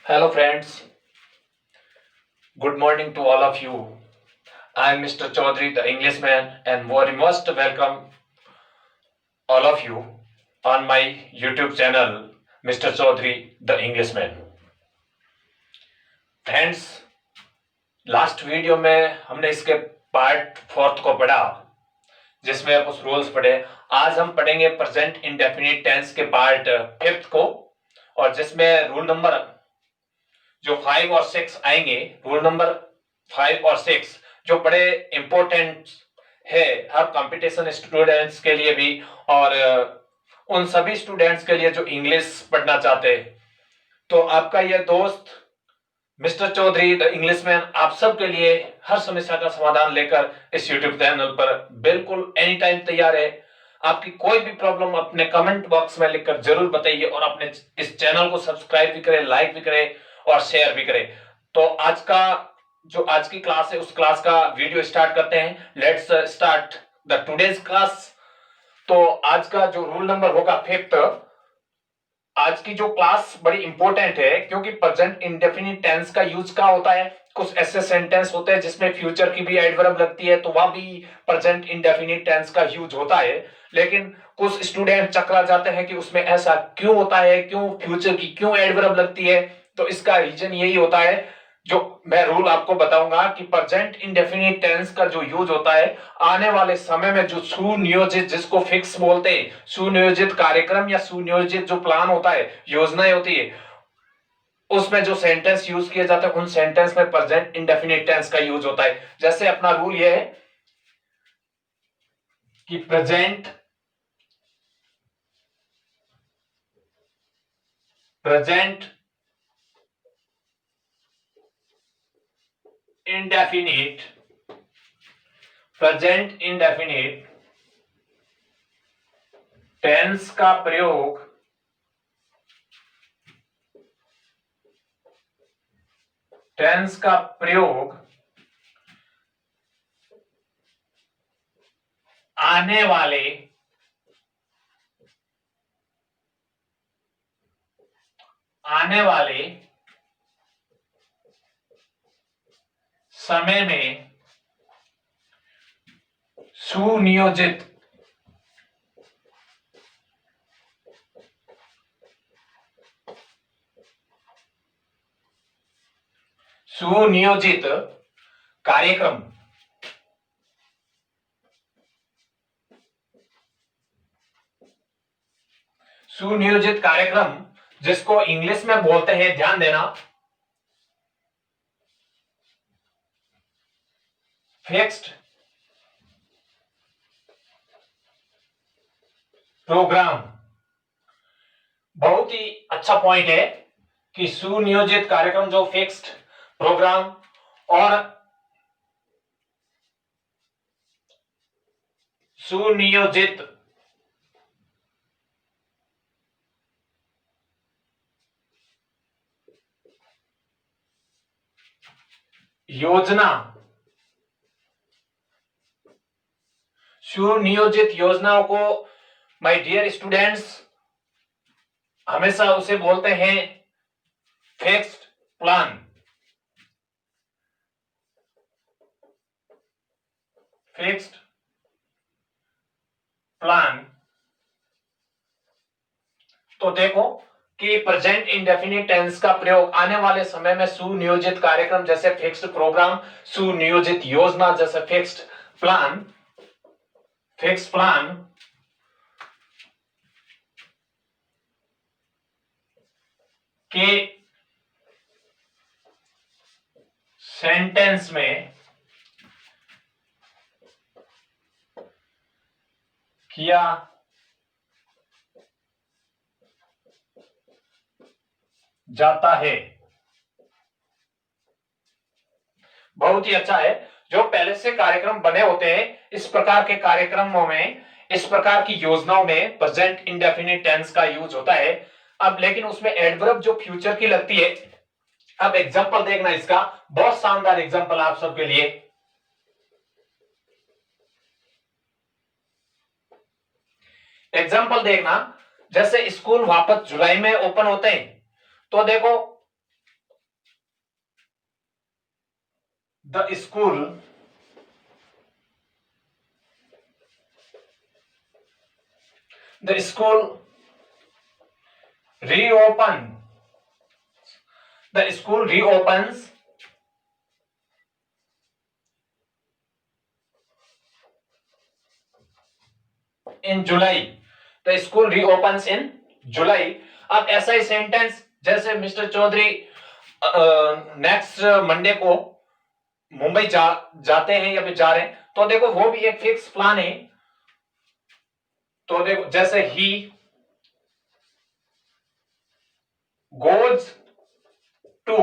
Hello, friends. Good morning to all of you. I am Mr. Chaudhary, the Englishman, and very most welcome all of you on my YouTube channel, Mr. Chaudhary, the Englishman. Friends, last video में हमने इसके part 4 को पढ़ा, जिसमें कुछ rules पढ़े। आज हम पढ़ेंगे प्रेजेंट इंडेफिनिट टेंस के पार्ट 5 को, और जिसमें रूल नंबर जो 5 और 6 आएंगे, रूल नंबर 5 और 6 जो बड़े इंपॉर्टेंट है हर कंपटीशन स्टूडेंट्स के लिए भी, और उन सभी स्टूडेंट्स के लिए जो इंग्लिश पढ़ना चाहते हैं। तो आपका ये दोस्त मिस्टर चौधरी द इंग्लिशमैन आप सब के लिए हर समस्या का समाधान लेकर इस यूट्यूब चैनल पर बिल्कुल एनी टाइम तैयार है। आपकी कोई भी प्रॉब्लम अपने कमेंट बॉक्स में लिखकर जरूर बताइए, और अपने इस चैनल को सब्सक्राइब भी करें, लाइक भी करें और शेयर भी करें। तो आज की क्लास है, उस क्लास का वीडियो स्टार्ट करते हैं। Let's start the today's class. तो आज का जो रूल नंबर होगा 5, आज की जो क्लास बड़ी इंपॉर्टेंट है, क्योंकि प्रेजेंट इंडेफिनिट टेंस का यूज क्या होता है। कुछ ऐसे सेंटेंस होते हैं जिसमें फ्यूचर की भी एडवर्ब लगती है, तो वह भी प्रेजेंट इंडेफिनिट टेंस का यूज होता है। लेकिन कुछ स्टूडेंट चकरा जाते हैं कि उसमें ऐसा क्यों होता है, क्यों फ्यूचर की क्यों एडवर्ब लगती है। तो इसका रीजन यही होता है, जो मैं रूल आपको बताऊंगा कि प्रेजेंट इंडेफिनिट टेंस का जो यूज होता है, आने वाले समय में जो सुनियोजित, जिसको फिक्स बोलते हैं, सुनियोजित कार्यक्रम या सुनियोजित जो प्लान होता है, योजनाएं होती है, उसमें जो सेंटेंस यूज किए जाते हैं, उन सेंटेंस में प्रेजेंट इंडेफिनिट टेंस का यूज होता है। जैसे अपना रूल यह है कि प्रेजेंट इंडेफिनिट टेंस का प्रयोग आने वाले समय में सुनियोजित कार्यक्रम जिसको इंग्लिश में बोलते हैं, ध्यान देना, फिक्स्ड प्रोग्राम। बहुत ही अच्छा पॉइंट है कि सुनियोजित कार्यक्रम जो फिक्स्ड प्रोग्राम और सुनियोजित योजनाओं को, माय डियर स्टूडेंट्स, हमेशा उसे बोलते हैं फिक्स्ड प्लान। तो देखो कि प्रेजेंट इंडेफिनिट टेंस का प्रयोग आने वाले समय में सुनियोजित कार्यक्रम जैसे फिक्स्ड प्रोग्राम, सुनियोजित योजना जैसे फिक्स्ड प्लान के सेंटेंस में किया जाता है। बहुत ही अच्छा है। जो पहले से कार्यक्रम बने होते हैं, इस प्रकार के कार्यक्रमों में, इस प्रकार की योजनाओं में प्रेजेंट इंडेफिनिट टेंस का यूज होता है। अब लेकिन उसमें एडवर्ब जो फ्यूचर की लगती है। अब एग्जांपल देखना इसका, बहुत शानदार एग्जांपल आप सबके लिए। एग्जांपल देखना, जैसे स्कूल वापस जुलाई में ओपन होते हैं, तो देखो The school reopen. The school reopens in July. The school reopens in July. अब ऐसा ही सेंटेंस जैसे मिस्टर चौधरी नेक्स्ट मंडे को मुंबई जाते हैं या फिर जा रहे हैं, तो देखो वो भी एक फिक्स प्लान है। तो देखो जैसे he goes to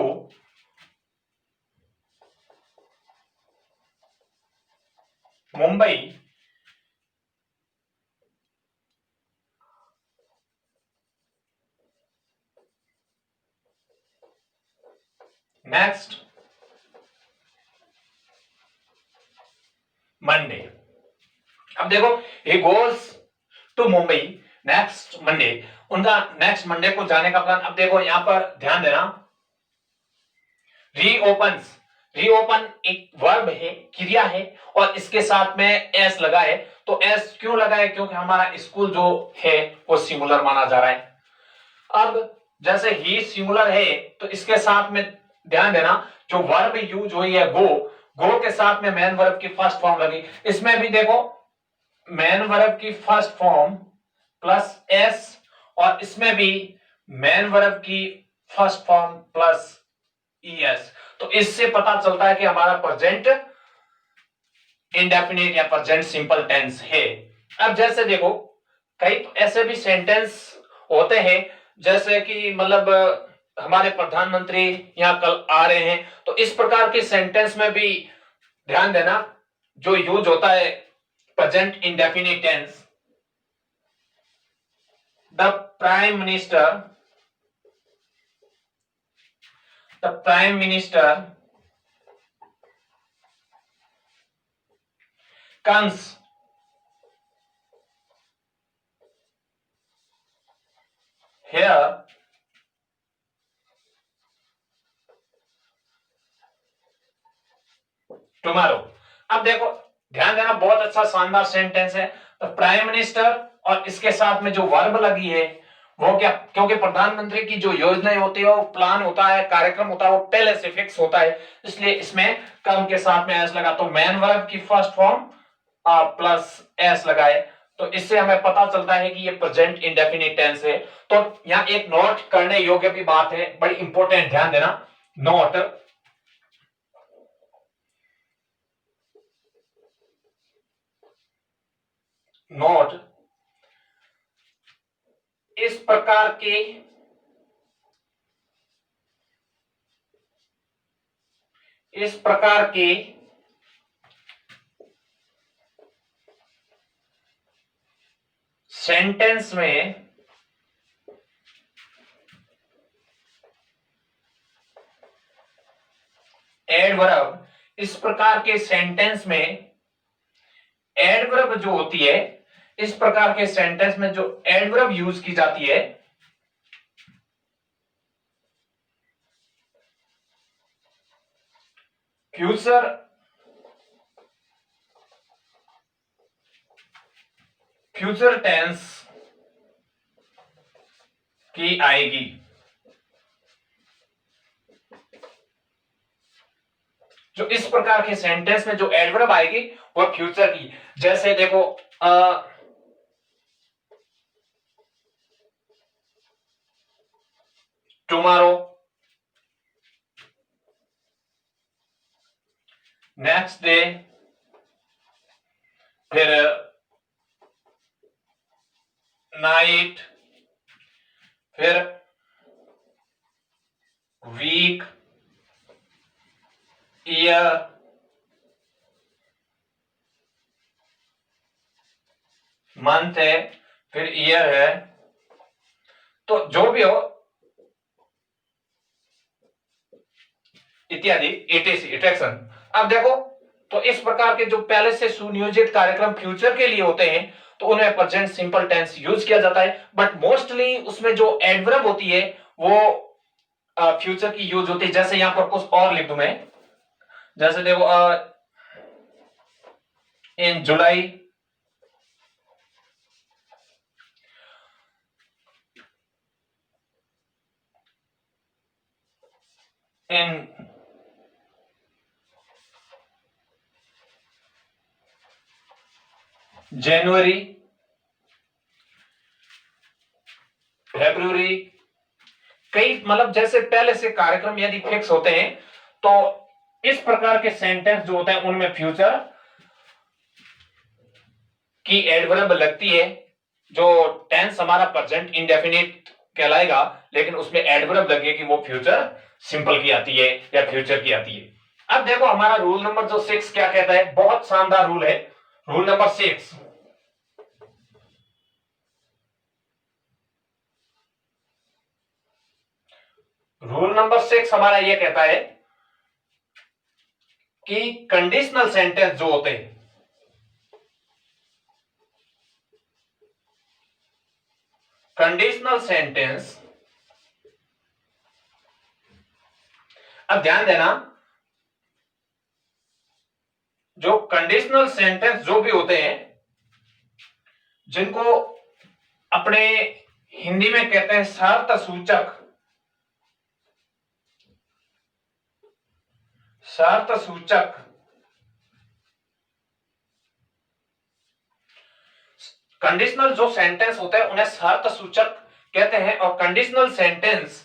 Mumbai next Monday. अब देखो he goes to Mumbai next Monday, उनका नेक्स्ट मंडे को जाने का प्लान। अब देखो यहां पर ध्यान देना, रीओपन्स, रीओपन एक वर्ब है, क्रिया है, और इसके साथ में एस लगा है। तो एस क्यों लगा है? क्योंकि हमारा स्कूल जो है वो सिंगुलर माना जा रहा है। अब जैसे ही सिंगुलर है तो इसके साथ में ध्यान देना, जो वर्ब यूज हुई है गो, गो के साथ में मेन वर्ब की फर्स्ट फॉर्म लगी। इसमें भी देखो मेन वर्ब की फर्स्ट फॉर्म प्लस एस, और इसमें भी मेन वर्ब की फर्स्ट फॉर्म प्लस ईएस। तो इससे पता चलता है कि हमारा प्रेजेंट इंडेफिनिट या प्रेजेंट सिंपल टेंस है। अब जैसे देखो कई ऐसे भी सेंटेंस होते हैं, जैसे कि मतलब हमारे प्रधानमंत्री यहाँ कल आ रहे हैं, तो इस प्रकार के सेंटेंस में भी ध्यान देना, जो यूज होता है present indefinite tense. The prime minister comes here tomorrow. अब देखो ध्यान देना, बहुत अच्छा शानदार सेंटेंस है। तो प्राइम मिनिस्टर और इसके साथ में जो वर्ब लगी है वो क्या, क्योंकि प्रधानमंत्री की जो योजनाएं होती है, वो प्लान होता है, कार्यक्रम होता है, वो पहले से फिक्स होता है, इसलिए इसमें कम के साथ में एस लगा। तो मेन वर्ब की फर्स्ट फॉर्म प्लस एस लगाए, तो इससे हमें पता चलता है कि ये प्रेजेंट इंडेफिनिट टेंस है। तो यहाँ एक नोट करने योग्य भी बात है, बड़ी इंपॉर्टेंट, ध्यान देना। नोट इस प्रकार के सेंटेंस में एडवर्ब, इस प्रकार के सेंटेंस में एडवर्ब जो होती है, इस प्रकार के सेंटेंस में जो एडवर्ब यूज की जाती है, फ्यूचर टेंस की आएगी। जो इस प्रकार के सेंटेंस में जो एडवर्ब आएगी वो फ्यूचर की, जैसे देखो टुमारो, नेक्स्ट डे, फिर नाइट, फिर वीक, ईयर, मंथ है, फिर ईयर है, तो जो भी हो इत्यादि, एटीसी, इटरेक्शन। अब देखो तो इस प्रकार के जो पहले से सुनियोजित कार्यक्रम फ्यूचर के लिए होते हैं, तो उन्हें प्रेजेंट सिंपल टेंस यूज किया जाता है, बट मोस्टली उसमें जो एडवर्ब होती है वो फ्यूचर की यूज होती है। जैसे यहां पर कुछ और लिख दूं मैं, जैसे देखो इन जुलाई इन जनवरी फरवरी, कई मतलब जैसे पहले से कार्यक्रम यदि फिक्स होते हैं तो इस प्रकार के सेंटेंस जो होते हैं उनमें फ्यूचर की एडवर्ब लगती है। जो टेंस हमारा प्रेजेंट इंडेफिनिट कहलाएगा, लेकिन उसमें एडवर्ब लगेगी वो फ्यूचर सिंपल की आती है या फ्यूचर की आती है। अब देखो हमारा रूल नंबर जो 6 क्या कहता है, बहुत शानदार रूल है। रूल नंबर 6, रूल नंबर 6 हमारा यह कहता है कि कंडीशनल सेंटेंस जो होते हैं, कंडीशनल सेंटेंस, अब ध्यान देना, जो कंडीशनल सेंटेंस जो भी होते हैं जिनको अपने हिंदी में कहते हैं सार्थसूचक, सार्थसूचक कंडीशनल जो सेंटेंस होते हैं उन्हें सार्थसूचक कहते हैं। और कंडीशनल सेंटेंस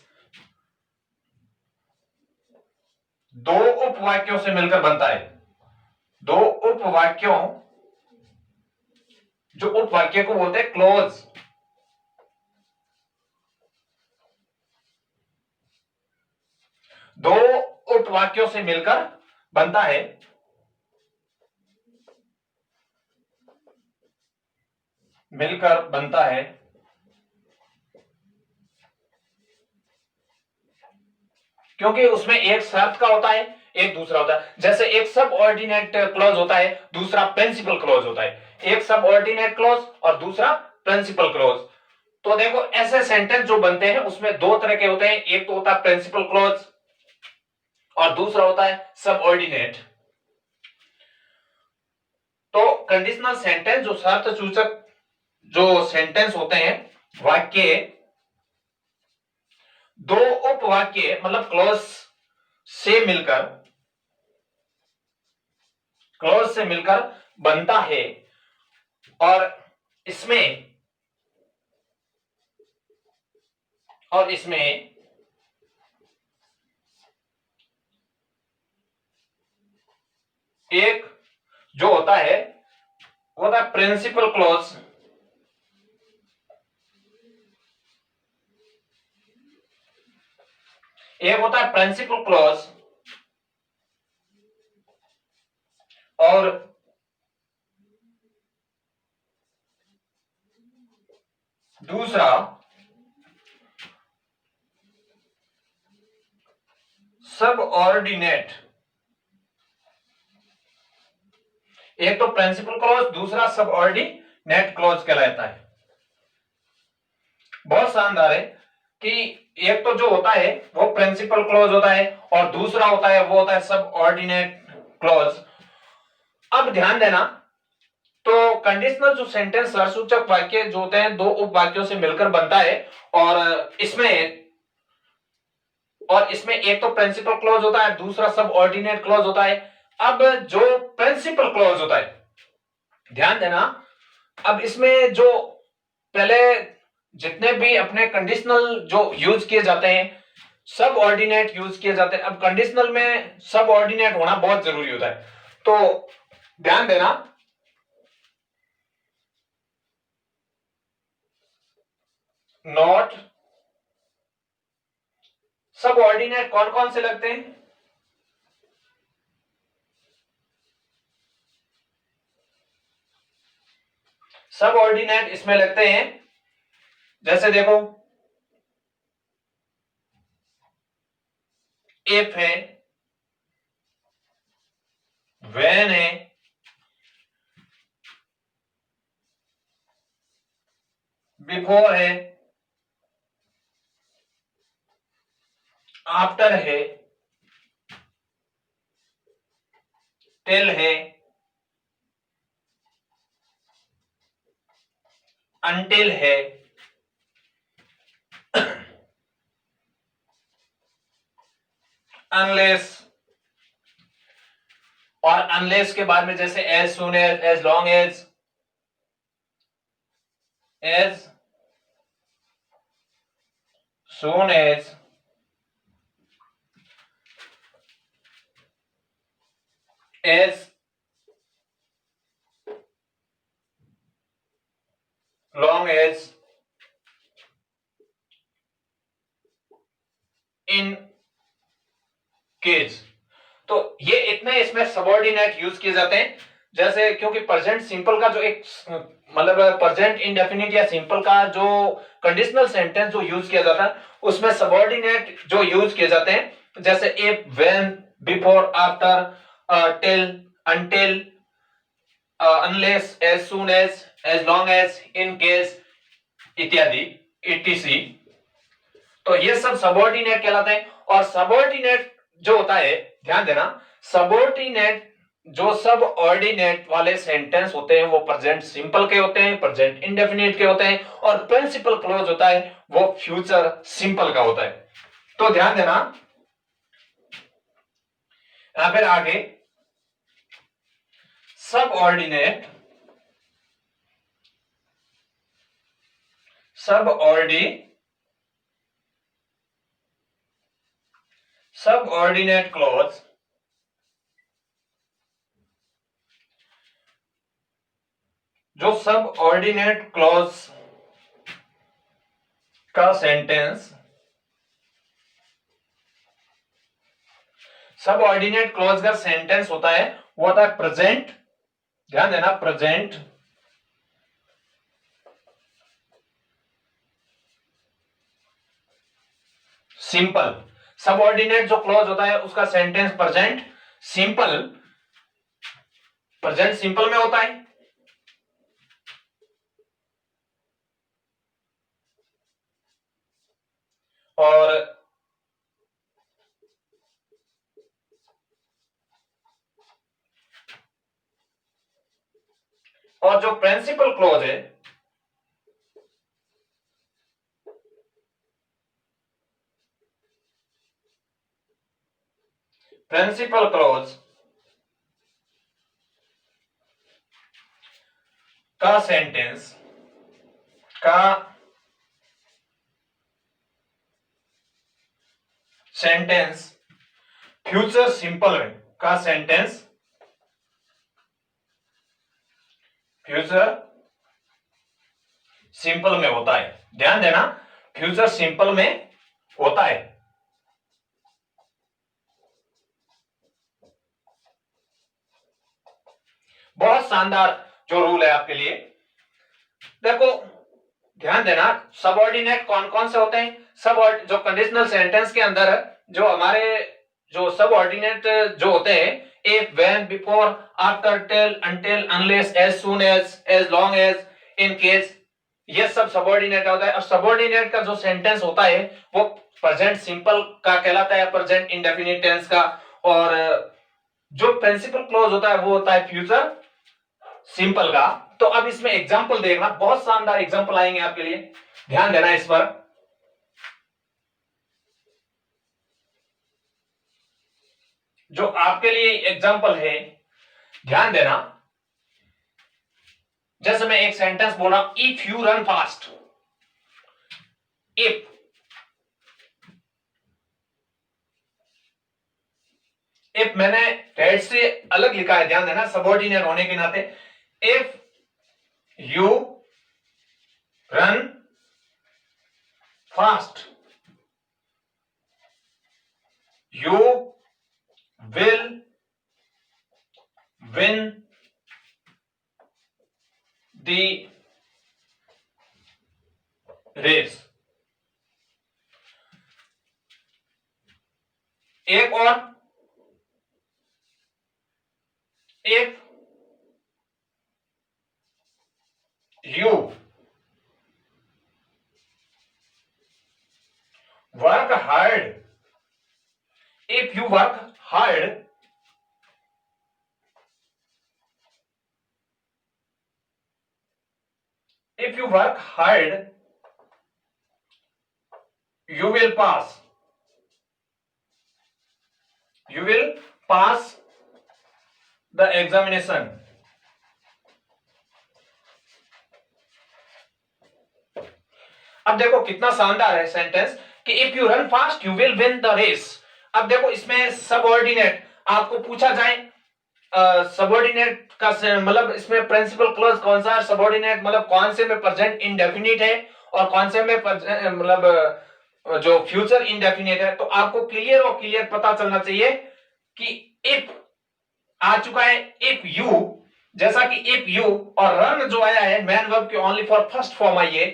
दो उपवाक्यों से मिलकर बनता है। दो उपवाक्यों, जो उपवाक्य को बोलते हैं क्लोज, दो उपवाक्यों से मिलकर बनता है। मिलकर बनता है, क्योंकि उसमें एक शर्त का होता है, एक दूसरा होता है। जैसे एक सब ऑर्डिनेट क्लॉज होता है, दूसरा प्रिंसिपल क्लॉज होता है। एक सब ऑर्डिनेट क्लॉज और दूसरा प्रिंसिपल क्लॉज। तो देखो ऐसे सेंटेंस जो बनते हैं उसमें दो तरह के होते हैं, एक तो होता है प्रिंसिपल क्लॉज और दूसरा होता है सब ऑर्डिनेट। तो कंडीशनल सेंटेंस जो शर्त सूचक जो सेंटेंस होते हैं, वाक्य, दो उपवाक्य मतलब क्लॉज से मिलकर, क्लॉज से मिलकर बनता है। और इसमें एक जो होता है वो होता है प्रिंसिपल क्लॉज, एक होता है प्रिंसिपल क्लॉज और दूसरा सब ऑर्डिनेट। एक तो प्रिंसिपल क्लॉज, दूसरा सब ऑर्डिनेट क्लॉज कहलाता है। बहुत शानदार है कि एक तो जो होता है वो प्रिंसिपल क्लॉज होता है और दूसरा होता है वो होता है सब ऑर्डिनेट क्लॉज। अब ध्यान देना, तो कंडीशनल जो सेंटेंस सरसूचक वाक्य जो होते हैं दो उपवाक्यों से मिलकर बनता है। और इसमें एक तो प्रिंसिपल क्लॉज होता है, दूसरा सब ऑर्डिनेट क्लॉज होता है। अब जो प्रिंसिपल क्लॉज होता है, ध्यान देना, अब इसमें जो पहले जितने भी अपने कंडीशनल जो यूज किए जाते हैं, सब ऑर्डिनेट यूज किए जाते हैं। अब कंडीशनल में सब ऑर्डिनेट होना बहुत जरूरी होता है, तो ध्यान देना, नॉट, सब ऑर्डिनेट कौन कौन से लगते हैं, सब ऑर्डिनेट इसमें लगते हैं। जैसे देखो इफ है, व्हेन है, बिफोर है, आफ्टर है, टिल है, अनटिल है, अनलेस, और अनलेस के बाद में जैसे as soon as long as soon as long as in case। तो ये इतने इसमें सबऑर्डिनेट यूज किए जाते हैं, जैसे क्योंकि प्रेजेंट सिंपल का जो एक मतलब प्रेजेंट इंडेफिनिट या सिंपल का जो कंडीशनल सेंटेंस जो यूज किया जाता है उसमें सबऑर्डिनेट जो यूज किए जाते हैं जैसे if, when, before, after, till, until, unless, as soon as long as, in case इत्यादि etc। तो ये सब सबऑर्डिनेट कहलाते हैं। और सबऑर्डिनेट जो होता है, ध्यान देना, सबऑर्डिनेट जो सब ऑर्डिनेट वाले सेंटेंस होते हैं वो प्रेजेंट सिंपल के होते हैं, प्रेजेंट इंडेफिनिट के होते हैं, और प्रिंसिपल क्लॉज होता है वो फ्यूचर सिंपल का होता है। तो ध्यान देना, यहां फिर आगे सब ऑर्डिनेट, सबऑर्डिनेट क्लॉज जो सबऑर्डिनेट क्लॉज का सेंटेंस, सबऑर्डिनेट क्लॉज का सेंटेंस होता है वो होता है प्रेजेंट, ध्यान देना, प्रेजेंट सिंपल। सबऑर्डिनेट जो क्लॉज होता है उसका sentence present simple, present simple में होता है। और जो प्रिंसिपल क्लॉज है, प्रिंसिपल क्लॉज का सेंटेंस फ्यूचर सिंपल में, का सेंटेंस फ्यूचर सिंपल में होता है। ध्यान देना, फ्यूचर सिंपल में होता है। बहुत शानदार जो रूल है आपके लिए, देखो ध्यान देना, सबऑर्डिनेट कौन कौन से होते हैं, सब जो कंडीशनल सेंटेंस के अंदर जो हमारे जो सबऑर्डिनेट जो होते हैं, if, when, before, after, till, until, unless, as soon as long as, in case, ये सब सबऑर्डिनेट होता है। और सबऑर्डिनेट का जो सेंटेंस होता है वो प्रेजेंट सिंपल का कहलाता है, प्रेजेंट इंडेफिनिट टेंस का। और जो प्रिंसिपल क्लॉज होता है वो होता है फ्यूचर सिंपल का। तो अब इसमें एग्जांपल देखना, बहुत शानदार एग्जांपल आएंगे आपके लिए, ध्यान देना इस पर। जो आपके लिए एग्जांपल है, ध्यान देना, जैसे मैं एक सेंटेंस बोला, if you run fast, if मैंने डेट से अलग लिखा है, ध्यान देना, सबऑर्डिनेट होने के नाते, if you run fast you will win the race। एक और, if you work hard, if you work hard if you work hard you will pass the examination. अब देखो कितना शानदार है सेंटेंस कि if you run fast you will win the race. अब देखो इसमें सबऑर्डिनेट आपको पूछा जाए, सबऑर्डिनेट का मतलब इसमें प्रिंसिपल क्लॉज कौन सा है, सबऑर्डिनेट मतलब कौन से में प्रेजेंट इंडेफिनिट है और कौन से में मतलब जो फ्यूचर इंडेफिनिट है। तो आपको क्लियर और क्लियर पता चलना चाहिए कि इफ आ चुका है इफ यू, जैसा कि इफ यू और रन जो आया है मैन वर्ब के ओनली फॉर फर्स्ट फॉर्म आई है।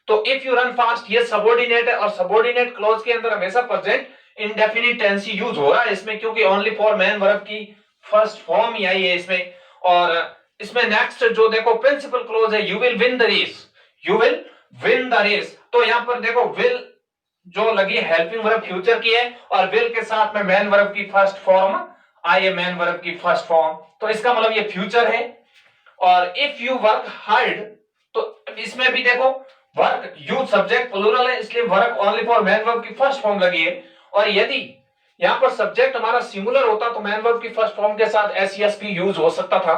तो इफ यू रन फास्ट ये सबऑर्डिनेट है और सबऑर्डिनेट क्लॉज के अंदर हमेशा प्रेजेंट इंडेफिनिट टेंस ही यूज हो रहा है इसमें, क्योंकि ओनली फॉर मैन वर्ब की फर्स्ट फॉर्म ही आई है इसमें। और इसमें नेक्स्ट जो देखो प्रिंसिपल क्लॉज है you will win the race, you will win the race. तो यहां पर देखो विल जो लगी हेल्पिंग वर्ब फ्यूचर की है और विल के साथ में मैन वर्ब की फर्स्ट फॉर्म आई है, मैन वर्ब की फर्स्ट फॉर्म, तो इसका मतलब ये फ्यूचर है। और इफ यू वर्क हार्ड तो इसमें भी देखो वर्क यू सब्जेक्ट प्लूरल है इसलिए work only for main verb की फर्स्ट फॉर्म लगी है। और यदि यहां पर सब्जेक्ट हमारा सिंगुलर होता तो मैन वर्ब की फर्स्ट फॉर्म के साथ एस भी यूज हो सकता था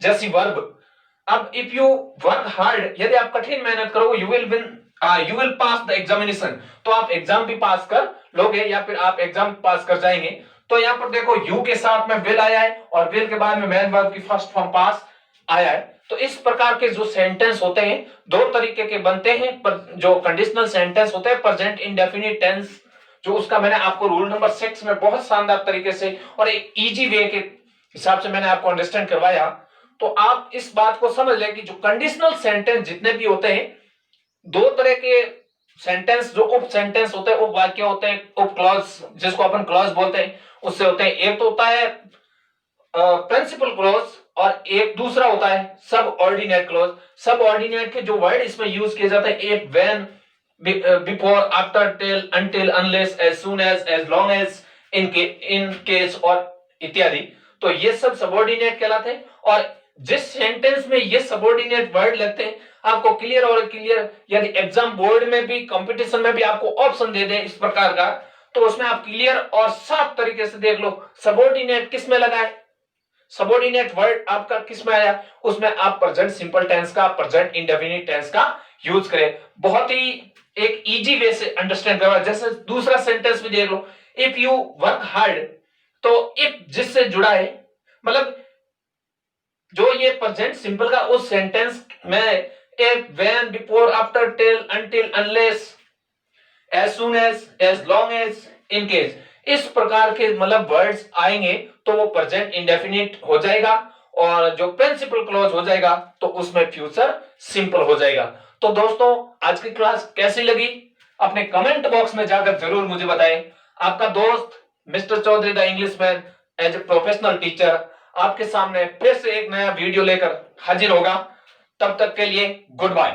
जैसी वर्ब। अब इफ यू वर्क हार्ड यदि आप कठिन मेहनत करोगे you will pass the examination, तो आप एग्जाम भी पास कर लोगे या फिर आप एग्जाम पास कर जाएंगे। तो यहां पर देखो यू के साथ में विल आया है और विल के बाद में मैन वर्ब की फर्स्ट फॉर्म पास आया है। तो इस प्रकार के जो सेंटेंस होते हैं दो तरीके के बनते हैं, पर जो कंडीशनल सेंटेंस होते हैं प्रेजेंट इंडेफिनिट टेंस जो उसका मैंने आपको रूल नंबर 6 में बहुत शानदार तरीके से और एक इजी वे के हिसाब से मैंने आपको अंडरस्टैंड करवाया। तो आप इस बात को समझ लें कि जो कंडीशनल सेंटेंस जितने भी होते हैं दो तरह के सेंटेंस, जो उप सेंटेंस होते हैं, उप वाक्य होते हैं, उप क्लॉज जिसको अपन क्लॉज बोलते हैं उससे होते हैं। एक तो होता है प्रिंसिपल क्लॉज और एक दूसरा होता है सब ऑर्डिनेट क्लॉज। सब ऑर्डिनेट के जो वर्ड इसमें यूज किए जाते हैं if, when, before, after, till, until, unless, as soon as long as, in case और इत्यादि, तो ये सब सबऑर्डिनेट कहलाते हैं। और जिस सेंटेंस में ये सबऑर्डिनेट वर्ड लगते हैं आपको क्लियर और क्लियर, यदि एग्जाम बोर्ड में भी कंपटीशन में भी आपको ऑप्शन दे दे इस प्रकार का तो उसमें आप क्लियर और साफ तरीके से देख लो सबऑर्डिनेट किस में लगा है, सबऑर्डिनेट वर्ड आपका किस में आया, उसमें आप प्रेजेंट सिंपल टेंस का, प्रेजेंट इंडेफिनिट टेंस का यूज करें। बहुत ही एक इजी वे से अंडरस्टैंड करवा। जैसे दूसरा सेंटेंस भी देख लो इफ यू वर्क हार्ड, तो इफ जिससे जुड़ा है मतलब जो ये प्रेजेंट सिंपल का उस सेंटेंस में if, when, before, after, till, until, unless, as soon as long as, in case, इस प्रकार के मतलब वर्ड्स आएंगे तो वो प्रेजेंट इंडेफिनिट हो जाएगा और जो प्रिंसिपल क्लॉज हो जाएगा तो उसमें फ्यूचर सिंपल हो जाएगा। तो दोस्तों आज की क्लास कैसी लगी अपने कमेंट बॉक्स में जाकर जरूर मुझे बताएं। आपका दोस्त mister Chaudhary the Englishman as a professional teacher आपके सामने फिर से एक नया वीडियो लेकर हाजिर होगा। तब तक के लिए गुड बाय।